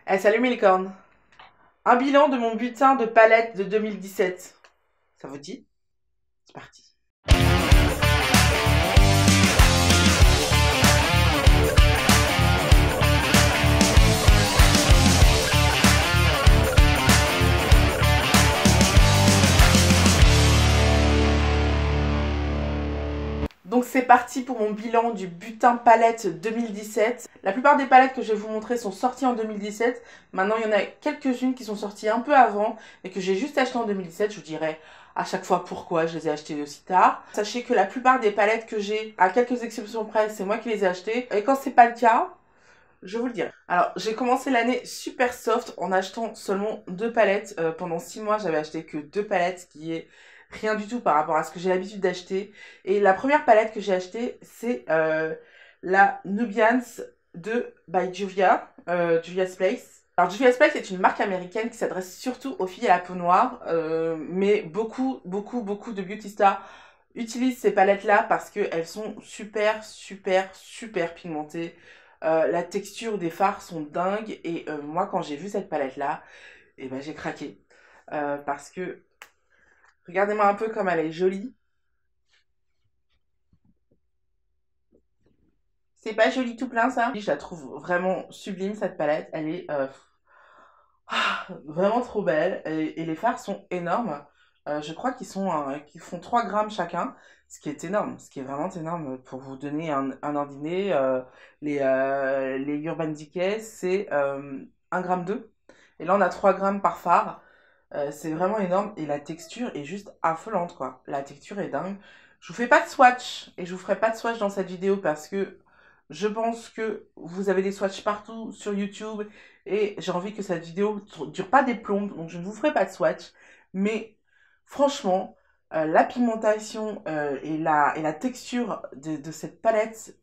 Eh, salut mes licornes. Un bilan de mon butin de palette de 2017. Ça vous dit? C'est parti. Donc c'est parti pour mon bilan du butin palette 2017. La plupart des palettes que je vais vous montrer sont sorties en 2017. Maintenant, il y en a quelques-unes qui sont sorties un peu avant et que j'ai juste acheté en 2017. Je vous dirai à chaque fois pourquoi je les ai achetées aussi tard. Sachez que la plupart des palettes que j'ai, à quelques exceptions près, c'est moi qui les ai achetées. Et quand c'est pas le cas, je vous le dirai. Alors, j'ai commencé l'année super soft en achetant seulement 2 palettes. Pendant 6 mois, j'avais acheté que 2 palettes, ce qui est rien du tout par rapport à ce que j'ai l'habitude d'acheter. Et la première palette que j'ai achetée, c'est la Nubians de by Juvia's Place. Alors, Juvia's Place est une marque américaine qui s'adresse surtout aux filles à la peau noire, mais beaucoup de beauty stars utilisent ces palettes-là parce qu'elles sont super pigmentées. La texture des fards sont dingues et moi quand j'ai vu cette palette là, et ben j'ai craqué parce que regardez-moi un peu comme elle est jolie. C'est pas joli tout plein ça? Je la trouve vraiment sublime cette palette, elle est vraiment trop belle et les fards sont énormes. Je crois qu'ils font 3 grammes chacun, ce qui est énorme, ce qui est vraiment énorme. Pour vous donner un ordre d'idée, les Urban Decay c'est 1 gramme 2 et là on a 3 grammes par fard. C'est vraiment énorme et la texture est juste affolante quoi. La texture est dingue. Je vous fais pas de swatch et je vous ferai pas de swatch dans cette vidéo parce que je pense que vous avez des swatchs partout sur YouTube et j'ai envie que cette vidéo dure pas des plombes, donc je ne vous ferai pas de swatch. Mais franchement, la pigmentation et la texture de cette palette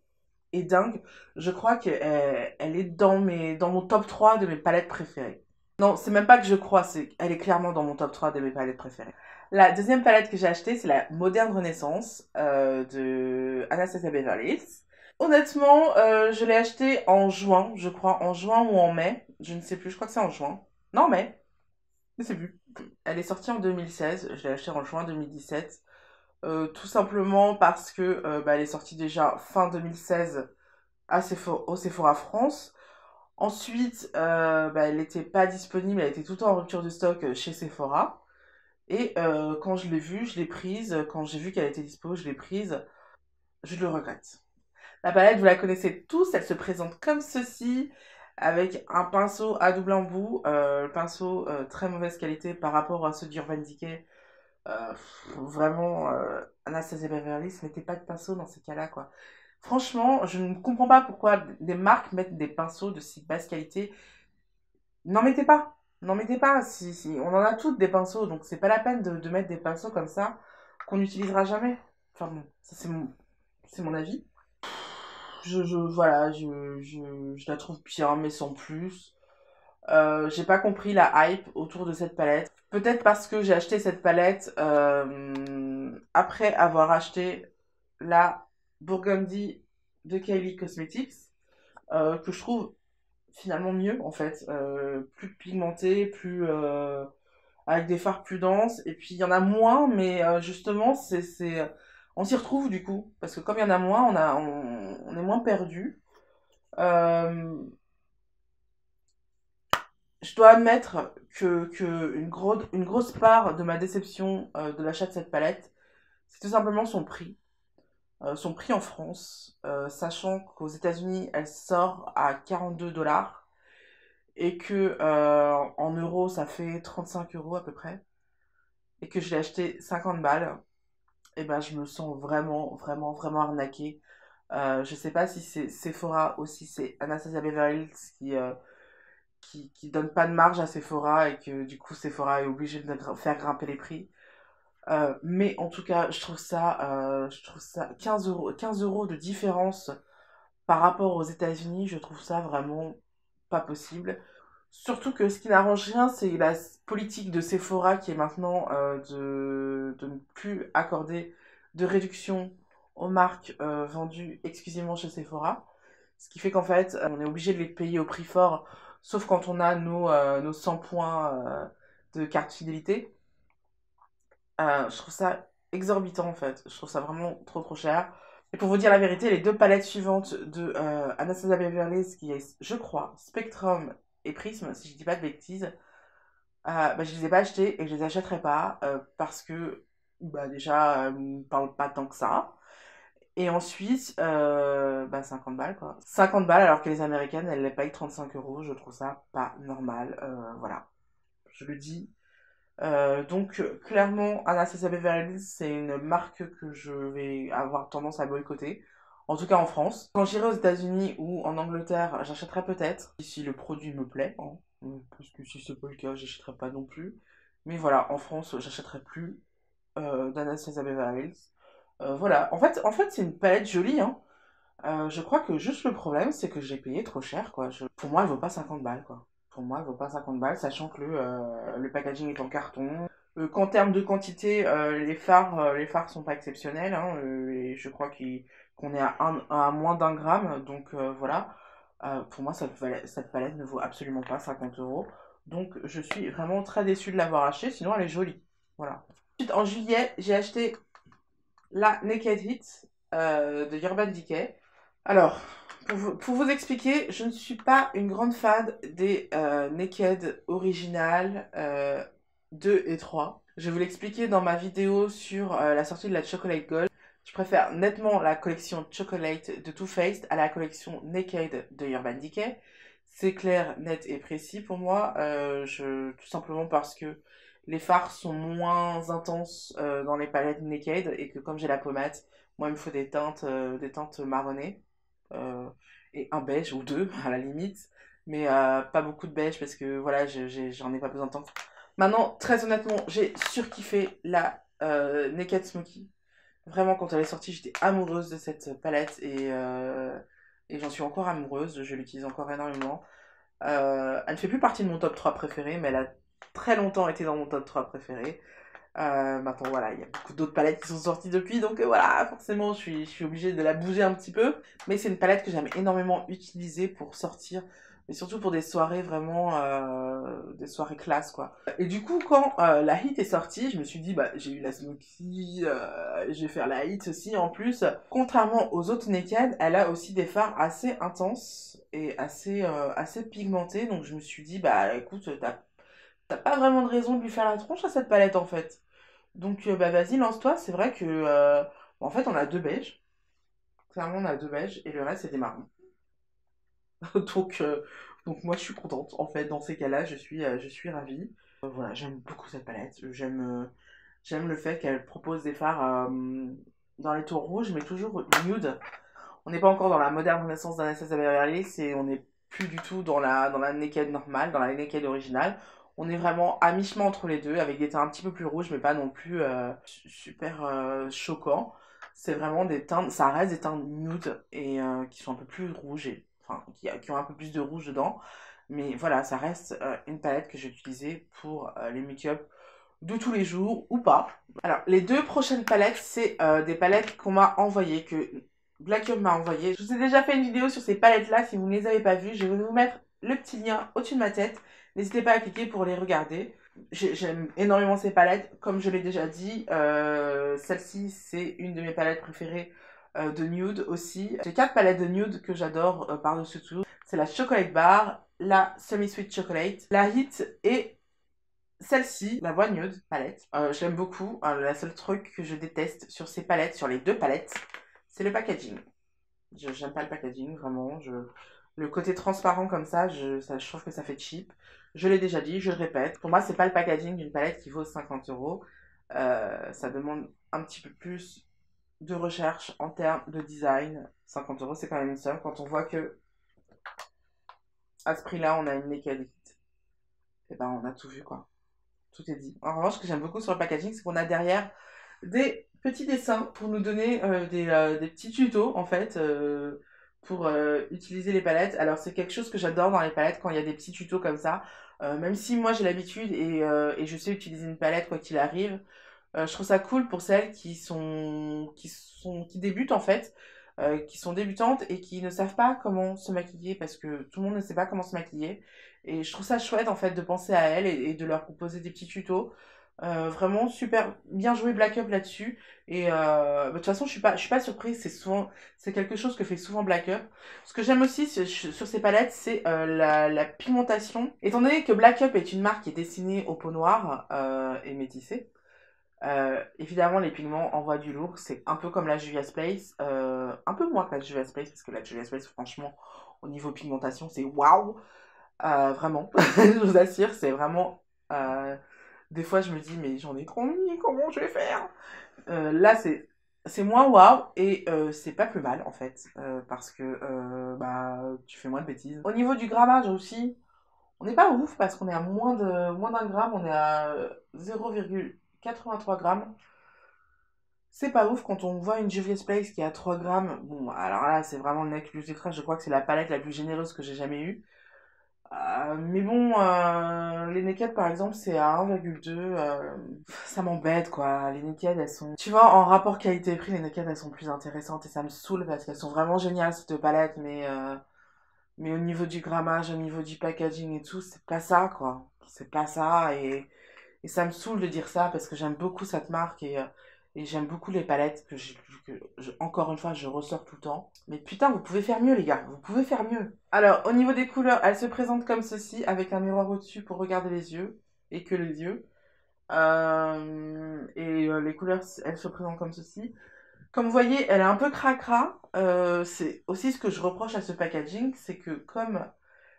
est dingue. Je crois qu'elle elle est dans mon top 3 de mes palettes préférées. Non, c'est même pas que je crois, elle est clairement dans mon top 3 de mes palettes préférées. La deuxième palette que j'ai achetée, c'est la Moderne Renaissance de Anastasia Beverly Hills. Honnêtement, je l'ai achetée en juin, je crois, en juin ou en mai. Je ne sais plus, je crois que c'est en juin. Non, mai, je ne sais plus. Elle est sortie en 2016, je l'ai achetée en juin 2017. Tout simplement parce que elle est sortie déjà fin 2016 au Sephora France. Ensuite, elle n'était pas disponible, elle était tout le temps en rupture de stock chez Sephora. Et quand je l'ai vue, je l'ai prise. Quand j'ai vu qu'elle était dispo, je l'ai prise. Je le regrette. La palette, vous la connaissez tous, elle se présente comme ceci, avec un pinceau à double embout. Le pinceau très mauvaise qualité par rapport à ceux d'Urban Decay. Vraiment, Anastasia Beverly Hills, mettez pas de pinceau dans ces cas-là, quoi. Franchement, je ne comprends pas pourquoi des marques mettent des pinceaux de si basse qualité. N'en mettez pas. N'en mettez pas. Si, on en a toutes des pinceaux, donc c'est pas la peine de mettre des pinceaux comme ça qu'on n'utilisera jamais. Enfin bon, ça c'est mon avis. Voilà, je la trouve bien, mais sans plus. J'ai pas compris la hype autour de cette palette. Peut-être parce que j'ai acheté cette palette après avoir acheté la Burgundy de Kylie Cosmetics, que je trouve finalement mieux en fait. Plus pigmentée, avec des fards plus denses. Et puis il y en a moins, mais justement, on s'y retrouve du coup. Parce que comme il y en a moins, on est moins perdu. Euh, je dois admettre que une grosse part de ma déception de l'achat de cette palette, c'est tout simplement son prix. Son prix en France, sachant qu'aux États-Unis, elle sort à 42 $ et que en euros, ça fait 35 € à peu près, et que je l'ai acheté 50 balles, et ben je me sens vraiment arnaquée. Je sais pas si c'est Sephora ou si c'est Anastasia Beverly Hills qui donne pas de marge à Sephora et que du coup Sephora est obligé de faire grimper les prix. Mais en tout cas, je trouve ça 15 euros de différence par rapport aux États-Unis, je trouve ça vraiment pas possible. Surtout que ce qui n'arrange rien, c'est la politique de Sephora qui est maintenant de ne plus accorder de réduction aux marques vendues exclusivement chez Sephora. Ce qui fait qu'en fait, on est obligé de les payer au prix fort sauf quand on a nos 100 points de carte fidélité. Je trouve ça exorbitant en fait. Je trouve ça vraiment trop trop cher. Et pour vous dire la vérité, les deux palettes suivantes de Anastasia Beverly Hills, qui est, je crois, Spectrum et Prism, si je dis pas de bêtises, bah, je les ai pas achetées et je les achèterai pas parce que bah, déjà, elles me parlent pas tant que ça. Et ensuite, bah 50 balles quoi. 50 balles alors que les américaines, elles les payent 35 euros. Je trouve ça pas normal. Voilà, je le dis. Donc, clairement, Anastasia Beverly Hills, c'est une marque que je vais avoir tendance à boycotter. En tout cas en France. Quand j'irai aux États-Unis ou en Angleterre, j'achèterai peut-être. Si le produit me plaît, hein. Parce que si c'est pas le cas, j'achèterai pas non plus. Mais voilà, en France, j'achèterai plus d'Anastasia Beverly Hills. Voilà, en fait c'est une palette jolie, hein. Je crois que juste le problème, c'est que j'ai payé trop cher, quoi. Pour moi, elle vaut pas 50 balles, quoi. Pour moi, elle vaut pas 50 balles, sachant que le packaging est en carton. Qu'en termes de quantité, les phares sont pas exceptionnels, hein, et je crois qu'on est à moins d'un gramme, donc voilà. Pour moi, cette palette ne vaut absolument pas 50 euros. Donc, je suis vraiment très déçue de l'avoir achetée, sinon elle est jolie. Voilà. Ensuite, en juillet, j'ai acheté la Naked Heat de Urban Decay. Alors, pour vous expliquer, je ne suis pas une grande fan des Naked originales 2 et 3. Je vais vous l'expliquer dans ma vidéo sur la sortie de la Chocolate Gold. Je préfère nettement la collection Chocolate de Too Faced à la collection Naked de Urban Decay. C'est clair, net et précis pour moi, tout simplement parce que les fards sont moins intenses dans les palettes Naked et que comme j'ai la pommade, moi il me faut des teintes marronnées euh, et un beige ou deux à la limite, mais pas beaucoup de beige parce que voilà, j'en ai pas besoin de tant. Maintenant, très honnêtement, j'ai surkiffé la Naked Smoky. Vraiment, quand elle est sortie, j'étais amoureuse de cette palette et j'en suis encore amoureuse. Je l'utilise encore énormément. Elle ne fait plus partie de mon top 3 préféré, mais elle a très longtemps été dans mon top 3 préféré. Maintenant, voilà, il y a beaucoup d'autres palettes qui sont sorties depuis, donc voilà, forcément, je suis obligée de la bouger un petit peu. Mais c'est une palette que j'aime énormément utiliser pour sortir, mais surtout pour des soirées vraiment, des soirées classe, quoi. Et du coup, quand la Hit est sortie, je me suis dit, bah, j'ai eu la Smoky, je vais faire la Hit aussi en plus. Contrairement aux autres Naked, elle a aussi des fards assez intenses et assez pigmentés, donc je me suis dit, bah, écoute, t'as pas vraiment de raison de lui faire la tronche à cette palette en fait. Donc bah vas-y, lance-toi. C'est vrai que en fait on a deux beiges. Clairement on a deux beiges et le reste c'est des marrons. donc, donc moi je suis contente. En fait dans ces cas-là je suis ravie. Voilà, j'aime beaucoup cette palette. J'aime le fait qu'elle propose des fards dans les tons rouges mais toujours nude. On n'est pas encore dans la moderne renaissance d'Anastasia Beverly Hills et on n'est plus du tout dans la naked normale, dans la naked originale. On est vraiment à mi-chemin entre les deux, avec des teints un petit peu plus rouges, mais pas non plus super choquants. C'est vraiment des teintes, ça reste des teintes nude et qui sont un peu plus rouges, enfin qui ont un peu plus de rouge dedans. Mais voilà, ça reste une palette que j'ai utilisée pour les make-up de tous les jours ou pas. Alors, les deux prochaines palettes, c'est des palettes qu'on m'a envoyées, que Black Young m'a envoyées. Je vous ai déjà fait une vidéo sur ces palettes-là, si vous ne les avez pas vues, je vais vous mettre le petit lien au-dessus de ma tête. N'hésitez pas à cliquer pour les regarder. J'aime énormément ces palettes, comme je l'ai déjà dit. Celle-ci, c'est une de mes palettes préférées de nude aussi. J'ai 4 palettes de nude que j'adore par-dessus tout. C'est la Chocolate Bar, la Semi Sweet Chocolate, la Hit et celle-ci, la Voix Nude palette. Je l'aime beaucoup. Le seul truc que je déteste sur ces palettes, sur les deux palettes, c'est le packaging. J'aime pas le packaging, vraiment. Le côté transparent comme ça, je trouve que ça fait cheap. Je l'ai déjà dit, je le répète. Pour moi, c'est pas le packaging d'une palette qui vaut 50 euros. Ça demande un petit peu plus de recherche en termes de design. 50 euros, c'est quand même une somme. Quand on voit que à ce prix-là, on a une Naked Hit, et ben on a tout vu, quoi. Tout est dit. En revanche, ce que j'aime beaucoup sur le packaging, c'est qu'on a derrière des petits dessins pour nous donner des petits tutos, en fait, pour utiliser les palettes. Alors, c'est quelque chose que j'adore dans les palettes, quand il y a des petits tutos comme ça. Même si moi, j'ai l'habitude et je sais utiliser une palette quoi qu'il arrive, je trouve ça cool pour celles qui débutent, en fait, qui sont débutantes et qui ne savent pas comment se maquiller, parce que tout le monde ne sait pas comment se maquiller. Et je trouve ça chouette en fait de penser à elles et de leur proposer des petits tutos. Vraiment super bien joué Black Up là-dessus. Et de toute façon, je suis pas surprise. C'est quelque chose que fait souvent Black Up. Ce que j'aime aussi sur ces palettes, c'est la pigmentation. Étant donné que Black Up est une marque qui est destinée aux peaux noires et métissées, évidemment, les pigments envoient du lourd. C'est un peu comme la Juvia's Place. Un peu moins que la Juvia's Place, parce que la Juvia's Place, franchement, au niveau pigmentation, c'est waouh! Vraiment, je vous assure, c'est vraiment. Des fois, je me dis, mais j'en ai trop mis, comment je vais faire? Là, c'est moins waouh et c'est pas plus mal en fait, parce que bah, tu fais moins de bêtises. Au niveau du grammage aussi, on n'est pas ouf parce qu'on est à moins d'un gramme, on est à 0,83 grammes. C'est pas ouf quand on voit une Juvia's Place qui est à 3 grammes. Bon, alors là, c'est vraiment le nec plus ultra. Je crois que c'est la palette la plus généreuse que j'ai jamais eue. Mais bon, les Naked par exemple, c'est à 1,2. Ça m'embête quoi. Les Naked, elles sont. Tu vois, en rapport qualité-prix, les Naked, elles sont plus intéressantes et ça me saoule parce qu'elles sont vraiment géniales cette palette, mais au niveau du grammage, au niveau du packaging et tout, c'est pas ça quoi. C'est pas ça et ça me saoule de dire ça parce que j'aime beaucoup cette marque et j'aime beaucoup les palettes encore une fois, je ressors tout le temps. Mais putain, vous pouvez faire mieux, les gars. Vous pouvez faire mieux. Alors, au niveau des couleurs, elles se présentent comme ceci, avec un miroir au-dessus pour regarder les yeux et que les yeux. Les couleurs, elles se présentent comme ceci. Comme vous voyez, elle est un peu cracra. C'est aussi ce que je reproche à ce packaging, c'est que comme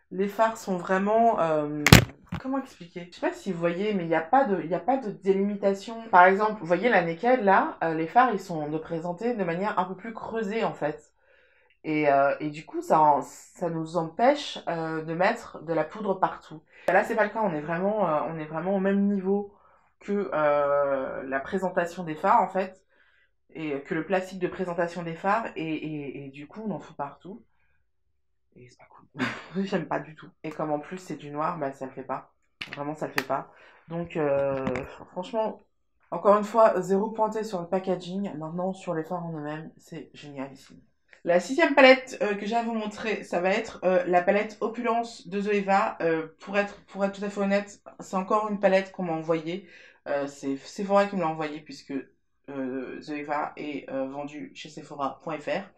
les fards sont vraiment... comment expliquer? Je sais pas si vous voyez, mais il y a pas de délimitation. Par exemple, vous voyez la Naked, là, les fards, ils sont présentés de manière un peu plus creusée, en fait. Et du coup, ça nous empêche de mettre de la poudre partout. Là, c'est pas le cas, on est vraiment au même niveau que la présentation des fards, en fait, et que le plastique de présentation des fards, et du coup, on en fout partout. Et c'est pas cool. J'aime pas du tout. Et comme en plus c'est du noir, bah ça le fait pas. Vraiment ça le fait pas. Donc franchement, encore une fois, zéro pointé sur le packaging. Maintenant sur les fards en eux-mêmes, c'est génial ici. La sixième palette que j'ai à vous montrer, ça va être la palette Opulence de Zoeva. Pour être tout à fait honnête, c'est encore une palette qu'on m'a envoyée. C'est Sephora qui me l'a envoyée puisque Zoeva est vendue chez Sephora.fr.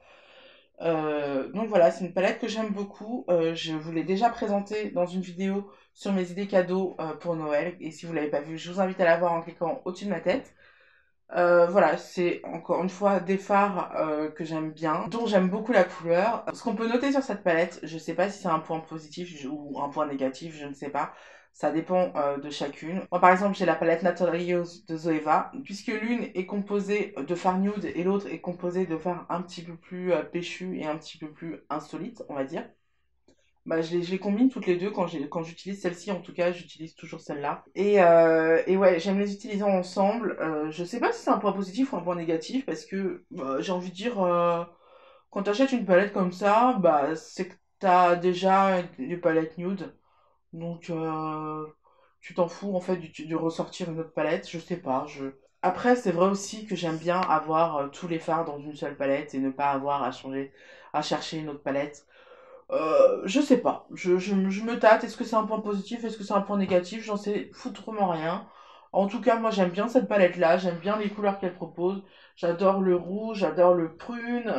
Donc voilà, c'est une palette que j'aime beaucoup. Je vous l'ai déjà présentée dans une vidéo sur mes idées cadeaux pour Noël. Et si vous ne l'avez pas vue, je vous invite à la voir en cliquant au-dessus de ma tête. Voilà, c'est encore une fois des fards que j'aime bien, dont j'aime beaucoup la couleur. Ce qu'on peut noter sur cette palette, je sais pas si c'est un point positif ou un point négatif, je ne sais pas. Ça dépend de chacune. Moi, par exemple, j'ai la palette Naturalios de Zoeva, puisque l'une est composée de fards nude et l'autre est composée de fards un petit peu plus péchus et un petit peu plus insolites, on va dire. Bah, je les combine toutes les deux quand j'utilise celle-ci, en tout cas, j'utilise toujours celle-là. Et ouais, j'aime les utiliser ensemble. Je sais pas si c'est un point positif ou un point négatif, parce que j'ai envie de dire, quand t'achètes une palette comme ça, bah, c'est que t'as déjà des palettes nude. Donc, tu t'en fous en fait de ressortir une autre palette, je sais pas. Après, c'est vrai aussi que j'aime bien avoir tous les fards dans une seule palette et ne pas avoir à chercher une autre palette. Je sais pas. Je me tâte. Est-ce que c'est un point positif? Est-ce que c'est un point négatif? J'en sais foutrement rien. En tout cas, moi j'aime bien cette palette-là. J'aime bien les couleurs qu'elle propose. J'adore le rouge, j'adore le prune,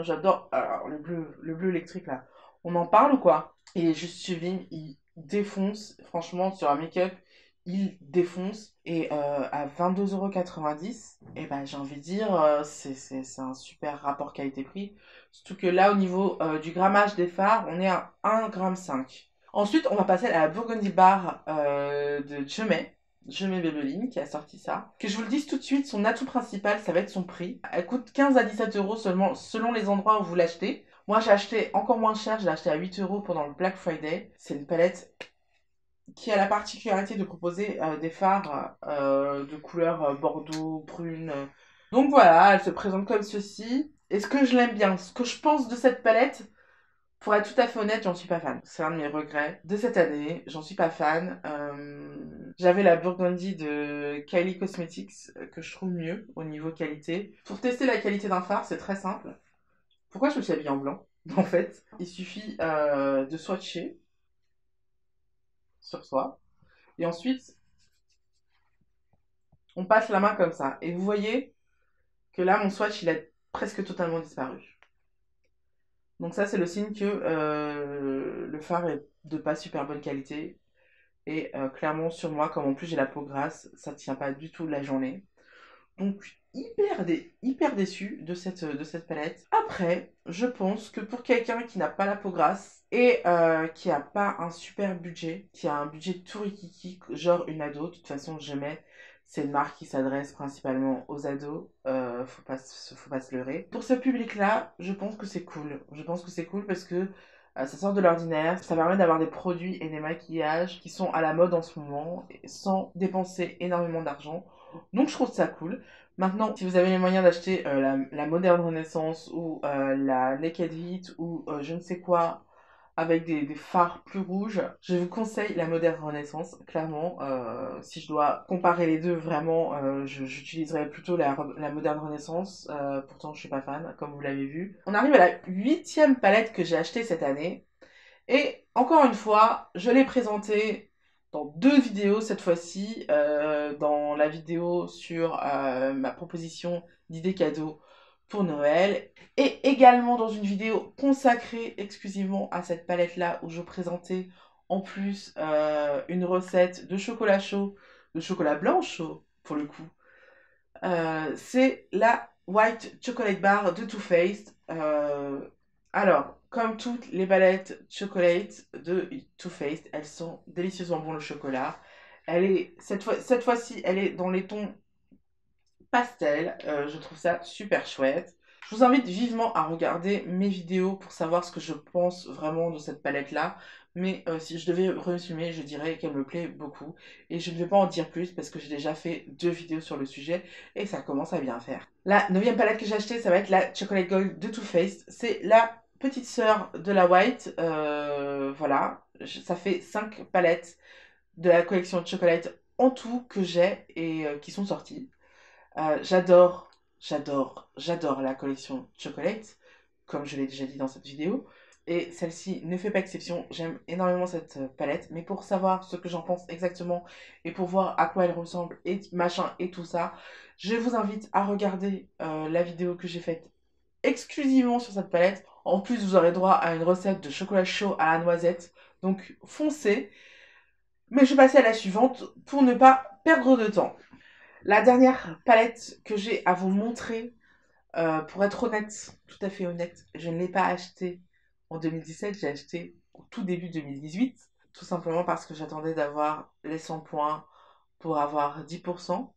j'adore. Alors, le bleu électrique là. On en parle ou quoi? Il est juste sublime. Il défonce. Franchement, sur un make-up, il défonce. Et à 22,90 €, et ben, j'ai envie de dire, c'est un super rapport qualité-prix. Surtout que là, au niveau du grammage des fards, on est à 1,5 g. Ensuite, on va passer à la Burgundy Bar de Jemay Maybelline qui a sorti ça. Que je vous le dise tout de suite, son atout principal, ça va être son prix. Elle coûte 15 à 17 € seulement selon les endroits où vous l'achetez. Moi, j'ai acheté encore moins cher, je l'ai acheté à 8 € pendant le Black Friday. C'est une palette qui a la particularité de proposer des fards de couleur bordeaux, brune. Donc voilà, elle se présente comme ceci. Est-ce que je l'aime bien? Ce que je pense de cette palette, pour être tout à fait honnête, j'en suis pas fan. C'est un de mes regrets de cette année. J'en suis pas fan. J'avais la Burgundy de Kylie Cosmetics que je trouve mieux au niveau qualité. Pour tester la qualité d'un fard, c'est très simple. Pourquoi je me suis habillée en blanc? En fait, il suffit de swatcher. sur soi. Et ensuite, on passe la main comme ça. Et vous voyez que là, mon swatch, il a presque totalement disparu. Donc ça, c'est le signe que le fard est de pas super bonne qualité. Et clairement, sur moi, comme en plus j'ai la peau grasse, ça tient pas du tout la journée. Donc, hyper déçu de cette palette. Après, je pense que pour quelqu'un qui n'a pas la peau grasse et qui a pas un super budget, qui a un budget tout rikiki, genre une ado, de toute façon, c'est une marque qui s'adresse principalement aux ados, faut pas se leurrer. Pour ce public-là, je pense que c'est cool. Je pense que c'est cool parce que ça sort de l'ordinaire, ça permet d'avoir des produits et des maquillages qui sont à la mode en ce moment, sans dépenser énormément d'argent. Donc je trouve ça cool. Maintenant, si vous avez les moyens d'acheter la Moderne Renaissance ou la Naked Heat ou je ne sais quoi avec des fards plus rouges, je vous conseille la Moderne Renaissance. Clairement, si je dois comparer les deux, vraiment, j'utiliserais plutôt la Moderne Renaissance. Pourtant, je suis pas fan, comme vous l'avez vu. On arrive à la 8e palette que j'ai achetée cette année. Et encore une fois, je l'ai présentée dans 2 vidéos cette fois-ci, dans la vidéo sur ma proposition d'idées cadeaux pour Noël, et également dans une vidéo consacrée exclusivement à cette palette-là, où je présentais en plus une recette de chocolat chaud, de chocolat blanc chaud pour le coup. C'est la White Chocolate Bar de Too Faced. Alors, comme toutes les palettes chocolate de Too Faced, elles sont délicieusement bonnes le chocolat. Cette fois-ci, elle est dans les tons pastel. Je trouve ça super chouette. Je vous invite vivement à regarder mes vidéos pour savoir ce que je pense vraiment de cette palette-là. Mais si je devais résumer, je dirais qu'elle me plaît beaucoup. Et je ne vais pas en dire plus parce que j'ai déjà fait 2 vidéos sur le sujet et ça commence à bien faire. La 9e palette que j'ai achetée, ça va être la Chocolate Gold de Too Faced. C'est la petite sœur de la White. Voilà, ça fait 5 palettes de la collection de chocolate en tout que j'ai et qui sont sorties. J'adore la collection Chocolate, comme je l'ai déjà dit dans cette vidéo. Et celle-ci ne fait pas exception. J'aime énormément cette palette. Mais pour savoir ce que j'en pense exactement et pour voir à quoi elle ressemble et machin et tout ça, je vous invite à regarder la vidéo que j'ai faite exclusivement sur cette palette. En plus, vous aurez droit à une recette de chocolat chaud à la noisette. Donc foncez. Mais je vais passer à la suivante pour ne pas perdre de temps. La dernière palette que j'ai à vous montrer, pour être honnête, tout à fait honnête, je ne l'ai pas achetée en 2017, j'ai acheté au tout début 2018, tout simplement parce que j'attendais d'avoir les 100 points pour avoir 10%,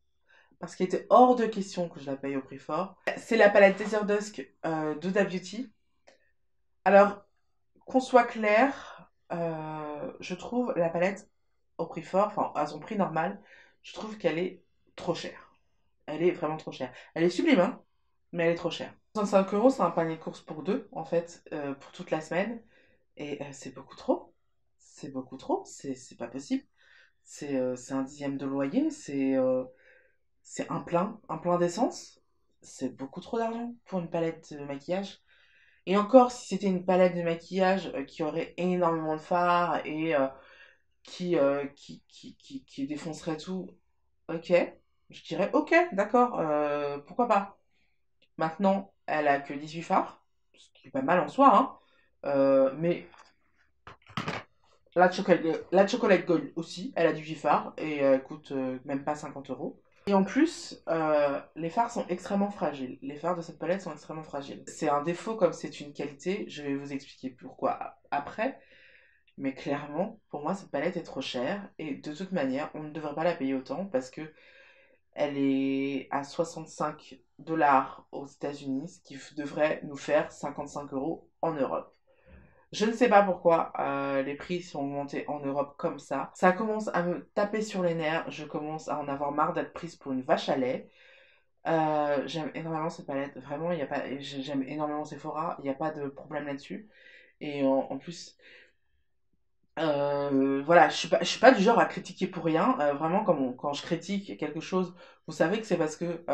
parce qu'il était hors de question que je la paye au prix fort. C'est la palette Desert Dusk d'Huda Beauty. Alors, qu'on soit clair, je trouve la palette au prix fort, enfin à son prix normal, je trouve qu'elle est trop chère. Elle est vraiment trop chère. Elle est sublime, hein, mais elle est trop chère. 65 €, c'est un panier de courses pour deux, en fait, pour toute la semaine. Et c'est beaucoup trop. C'est beaucoup trop. C'est pas possible. C'est un dixième de loyer. C'est un plein d'essence. C'est beaucoup trop d'argent pour une palette de maquillage. Et encore, si c'était une palette de maquillage qui aurait énormément de fard et qui défoncerait tout, ok. Je dirais ok, d'accord, pourquoi pas. Maintenant, elle a que 18 fards, ce qui est pas mal en soi, hein. Mais la Chocolate Gold aussi, elle a 18 fards et coûte même pas 50 €. Et en plus, les fards sont extrêmement fragiles. Les fards de cette palette sont extrêmement fragiles. C'est un défaut comme c'est une qualité. Je vais vous expliquer pourquoi après. Mais clairement, pour moi, cette palette est trop chère. Et de toute manière, on ne devrait pas la payer autant parce que elle est à 65 $ aux États-Unis, ce qui devrait nous faire 55 € en Europe. Je ne sais pas pourquoi les prix sont augmentés en Europe comme ça. Ça commence à me taper sur les nerfs. Je commence à en avoir marre d'être prise pour une vache à lait. J'aime énormément cette palette. Vraiment, il y a pas, j'aime énormément Sephora. Il n'y a pas de problème là-dessus. Et en plus, voilà, je suis pas du genre à critiquer pour rien. Vraiment, quand je critique quelque chose, vous savez que c'est parce que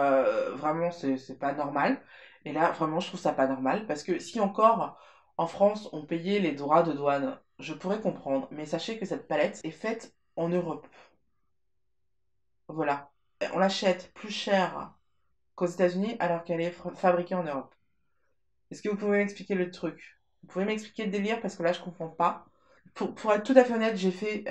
vraiment c'est pas normal. Et là, vraiment, je trouve ça pas normal. Parce que si encore En France, on payait les droits de douane. Je pourrais comprendre, mais sachez que cette palette est faite en Europe. Voilà. On l'achète plus cher qu'aux États-Unis alors qu'elle est fabriquée en Europe. Est-ce que vous pouvez m'expliquer le truc? Vous pouvez m'expliquer le délire parce que là je comprends pas. Pour être tout à fait honnête, j'ai fait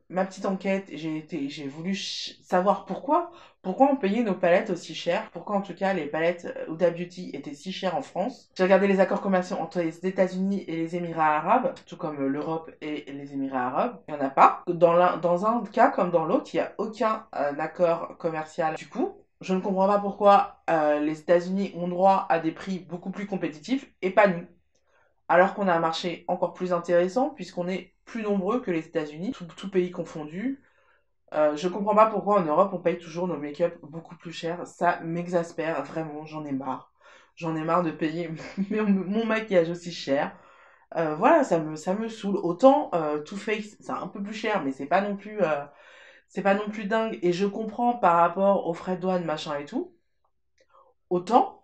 ma petite enquête, j'ai voulu savoir pourquoi on payait nos palettes aussi chères, pourquoi en tout cas les palettes Huda Beauty étaient si chères en France. J'ai regardé les accords commerciaux entre les États-Unis et les Émirats arabes, tout comme l'Europe et les Émirats arabes. Il n'y en a pas. Dans un cas comme dans l'autre, il n'y a aucun accord commercial. Du coup, je ne comprends pas pourquoi les États-Unis ont droit à des prix beaucoup plus compétitifs et pas nous, alors qu'on a un marché encore plus intéressant puisqu'on est plus nombreux que les États-Unis, tout pays confondu. Je comprends pas pourquoi en Europe on paye toujours nos make-up beaucoup plus cher. Ça m'exaspère, vraiment, j'en ai marre. J'en ai marre de payer mon maquillage aussi cher. Voilà, ça me saoule. Autant Too Faced, c'est un peu plus cher, mais c'est pas non plus dingue. Et je comprends par rapport aux frais de douane, machin et tout. Autant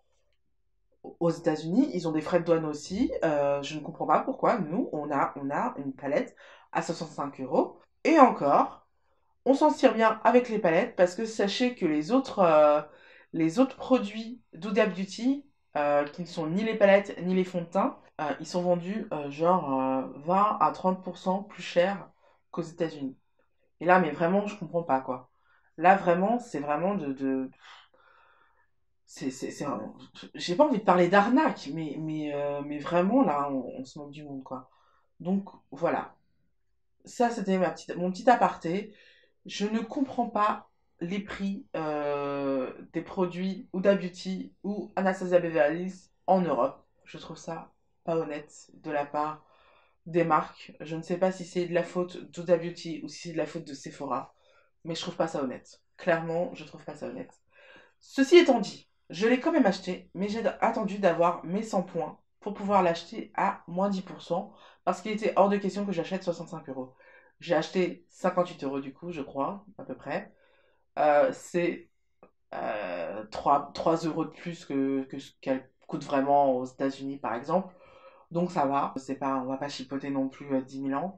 aux États-Unis, ils ont des frais de douane aussi. Je ne comprends pas pourquoi nous, on a une palette à 65 euros. Et encore, on s'en tire bien avec les palettes parce que sachez que les autres produits d'Huda Beauty, qui ne sont ni les palettes ni les fonds de teint, ils sont vendus 20 à 30% plus cher qu'aux États-Unis. Et là, mais vraiment, je comprends pas quoi. Là, vraiment, c'est vraiment j'ai pas envie de parler d'arnaque, mais vraiment, là, on se moque du monde, quoi. Donc, voilà. Ça, c'était mon petit aparté. Je ne comprends pas les prix des produits Huda Beauty ou Anastasia Beverly Hills en Europe. Je trouve ça pas honnête de la part des marques. Je ne sais pas si c'est de la faute d'Huda Beauty ou si c'est de la faute de Sephora, mais je trouve pas ça honnête. Clairement, je trouve pas ça honnête. Ceci étant dit, je l'ai quand même acheté, mais j'ai attendu d'avoir mes 100 points pour pouvoir l'acheter à moins 10%, parce qu'il était hors de question que j'achète 65 euros. J'ai acheté 58 euros du coup, je crois, à peu près. C'est 3 euros de plus que ce qu'elle coûte vraiment aux États-Unis, par exemple. Donc ça va, c'est pas, on va pas chipoter non plus 10 000 ans.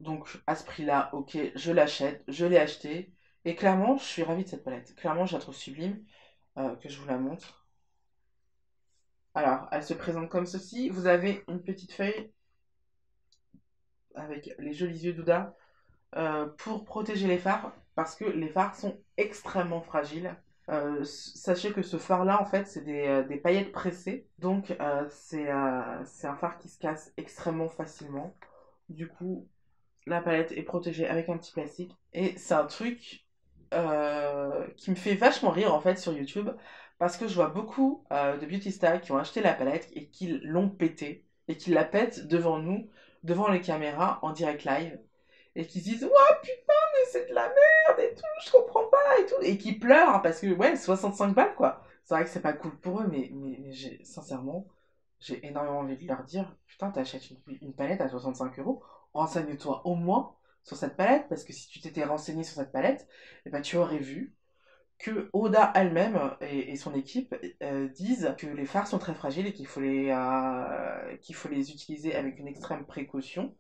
Donc à ce prix-là, ok, je l'achète, je l'ai acheté. Et clairement, je suis ravie de cette palette. Clairement, je la trouve sublime, que je vous la montre. Alors, elle se présente comme ceci. Vous avez une petite feuille avec les jolis yeux d'Ouda pour protéger les fards, parce que les fards sont extrêmement fragiles. Sachez que ce phare-là, en fait, c'est des paillettes pressées. Donc, c'est un phare qui se casse extrêmement facilement. Du coup, la palette est protégée avec un petit plastique. Et c'est un truc qui me fait vachement rire, en fait, sur YouTube. Parce que je vois beaucoup de beauty stars qui ont acheté la palette et qui l'ont pété. Et qui la pètent devant nous, devant les caméras, en direct live. Et qui se disent, ouais, putain, mais c'est de la merde et tout, je comprends pas et tout. Et qui pleurent, hein, parce que, ouais, 65 balles, quoi. C'est vrai que c'est pas cool pour eux, mais sincèrement, j'ai énormément envie de leur dire, putain, t'achètes une palette à 65 euros, renseigne-toi au moins sur cette palette, parce que si tu t'étais renseigné sur cette palette, eh ben, tu aurais vu que Oda elle-même et son équipe disent que les fards sont très fragiles et qu'il faut les utiliser avec une extrême précaution.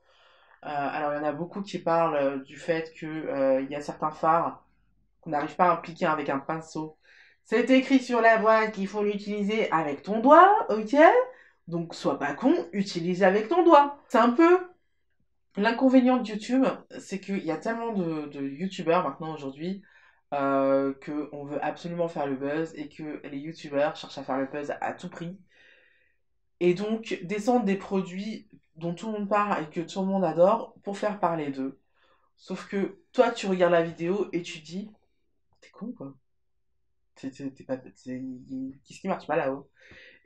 Alors, il y en a beaucoup qui parlent du fait qu'il y a certains fards qu'on n'arrive pas à appliquer avec un pinceau. C'est écrit sur la boîte qu'il faut l'utiliser avec ton doigt, ok? Donc, sois pas con, utilise avec ton doigt. C'est un peu l'inconvénient de YouTube, c'est qu'il y a tellement de YouTubeurs maintenant aujourd'hui qu'on veut absolument faire le buzz et que les YouTubeurs cherchent à faire le buzz à tout prix. Et donc, descendre des produits dont tout le monde parle et que tout le monde adore pour faire parler d'eux. Sauf que toi, tu regardes la vidéo et tu dis, t'es con quoi. Qu'est-ce qui marche pas là-haut?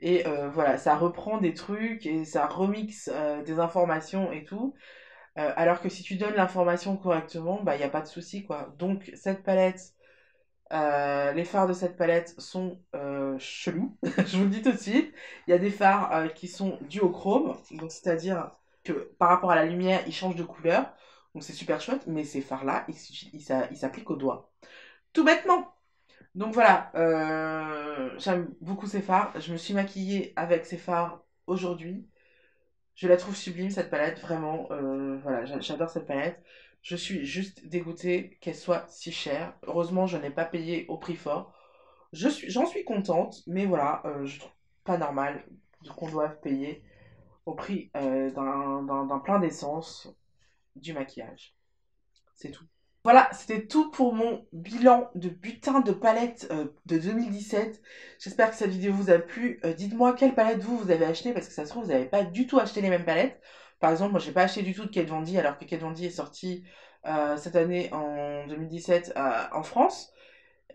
Et voilà, ça reprend des trucs et ça remixe des informations et tout. Alors que si tu donnes l'information correctement, bah il n'y a pas de souci quoi. Donc cette palette, les fards de cette palette sont chelous, je vous le dis tout de suite. Il y a des fards qui sont dus au chrome, donc c'est-à-dire que par rapport à la lumière, ils changent de couleur. Donc c'est super chouette, mais ces fards-là, ils s'appliquent au doigt. Tout bêtement. Donc voilà, j'aime beaucoup ces fards. Je me suis maquillée avec ces fards aujourd'hui. Je la trouve sublime cette palette, vraiment. Voilà, j'adore cette palette. Je suis juste dégoûtée qu'elle soit si chère. Heureusement, je n'ai pas payé au prix fort. J'en suis contente, mais voilà, je trouve pas normal qu'on doive payer au prix d'un plein d'essence du maquillage. C'est tout. Voilà, c'était tout pour mon bilan de butin de palette de 2017. J'espère que cette vidéo vous a plu. Dites-moi quelle palette vous avez acheté parce que ça se trouve vous n'avez pas du tout acheté les mêmes palettes. Par exemple, moi j'ai pas acheté du tout de Kat Von D alors que Kat Von D est sorti cette année en 2017 en France.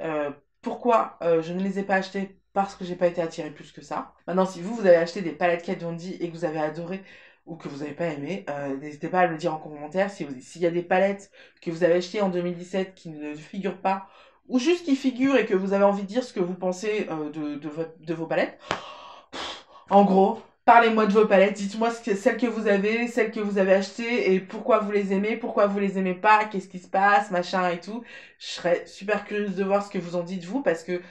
Euh, Pourquoi je ne les ai pas achetés? Parce que j'ai pas été attirée plus que ça. Maintenant, si vous avez acheté des palettes Kat Von D et que vous avez adoré ou que vous n'avez pas aimé, n'hésitez pas à me le dire en commentaire. S'il y a des palettes que vous avez achetées en 2017 qui ne figurent pas, ou juste qui figurent et que vous avez envie de dire ce que vous pensez de vos palettes. En gros, parlez-moi de vos palettes, dites-moi celles que vous avez achetées et pourquoi vous les aimez, pourquoi vous les aimez pas, qu'est-ce qui se passe, machin et tout. Je serais super curieuse de voir ce que vous en dites vous parce que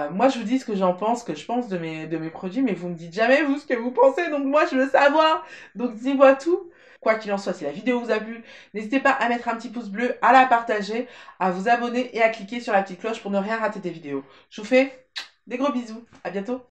moi je vous dis ce que j'en pense, que je pense de mes produits, mais vous me dites jamais vous ce que vous pensez, donc moi je veux savoir. Donc dis-moi tout. Quoi qu'il en soit, si la vidéo vous a plu, n'hésitez pas à mettre un petit pouce bleu, à la partager, à vous abonner et à cliquer sur la petite cloche pour ne rien rater des vidéos. Je vous fais des gros bisous, à bientôt.